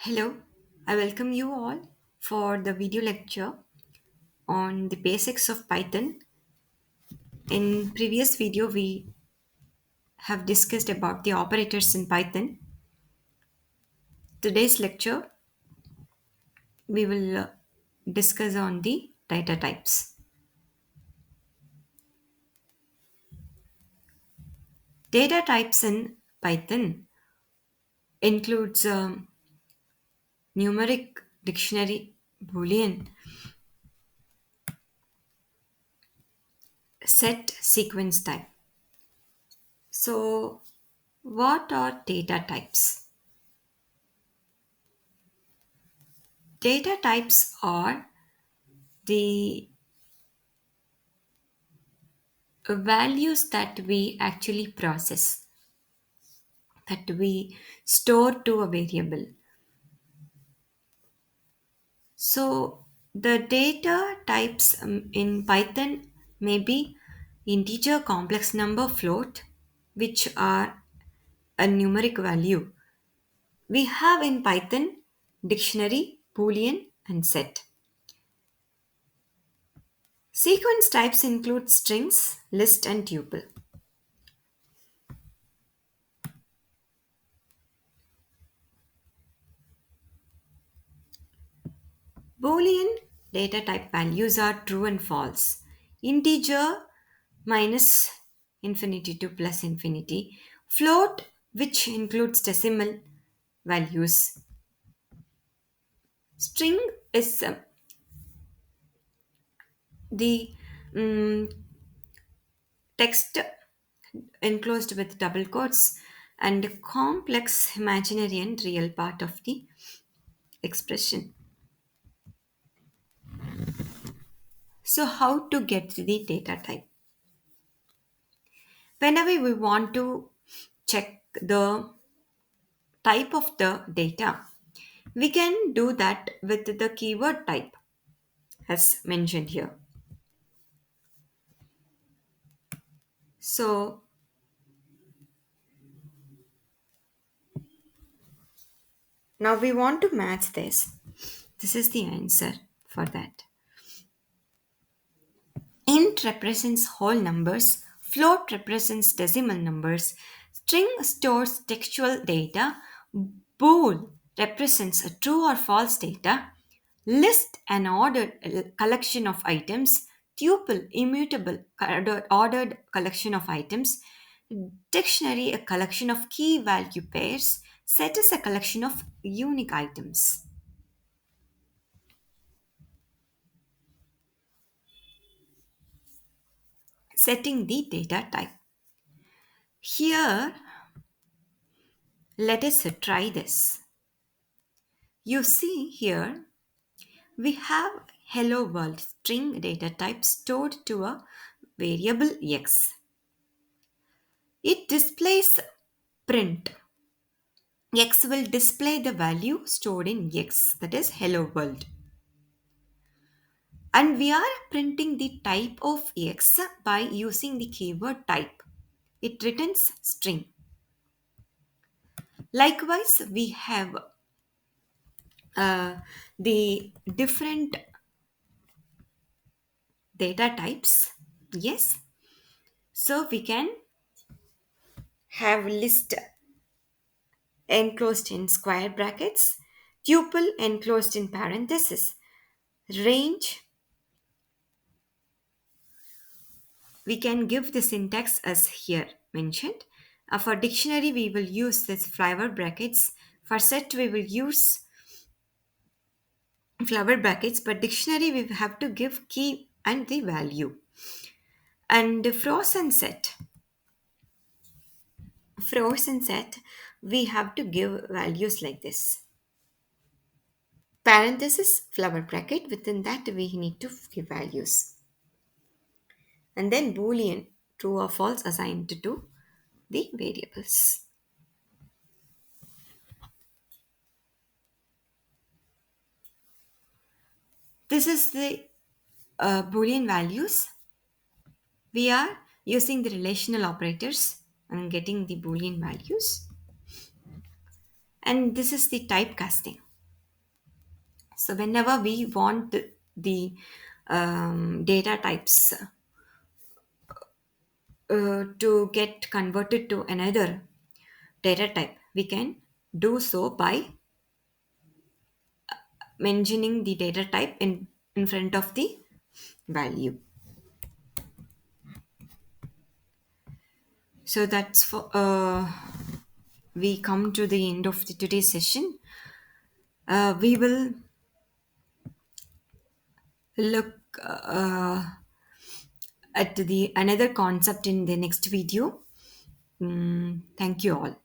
Hello, I welcome you all for the video lecture on the basics of Python. In previous video we have discussed about the operators in Python. Today's lecture we will discuss on the data types. Data types in Python includes numeric, dictionary, boolean, set, sequence type. So what are data types? Data types are the values that we actually process, that we store to a variable. So the data types in Python may be integer, complex number, float, which are a numeric value. We have in Python dictionary, boolean, and set. Sequence types include strings, list, and tuple. Boolean data type values are true and false. Integer minus infinity to plus infinity. Float, which includes decimal values. String is the mm, text enclosed with double quotes and complex imaginary and real part of the expression. So, how to get the data type? Whenever we want to check the type of the data, we can do that with the keyword type as mentioned here. So now we want to match this. This is the answer for that. Int represents whole numbers, float represents decimal numbers, string stores textual data, bool represents a true or false data, list an ordered collection of items, tuple immutable ordered collection of items, dictionary a collection of key value pairs, set is a collection of unique items. Setting the data type. Here, let us try this. You see here, we have hello world string data type stored to a variable x. It displays print. X will display the value stored in x, that is hello world. And we are printing the type of x by using the keyword type. It returns string. Likewise, we have uh, the different data types. Yes, so we can have list enclosed in square brackets, tuple enclosed in parentheses, range. We can give the syntax as here mentioned. For dictionary, we will use this flower brackets. For set, we will use flower brackets, but dictionary, we have to give key and the value. And frozen set, we have to give values like this. Parenthesis, flower bracket, within that we need to give values. And then boolean, true or false, assigned to the variables. This is the boolean values. We are using the relational operators and getting the boolean values. And this is the typecasting. So whenever we want the data types to get converted to another data type, we can do so by mentioning the data type in front of the value. So that's for we come to the end of the today's session. We will look at the another concept in the next video. Thank you all.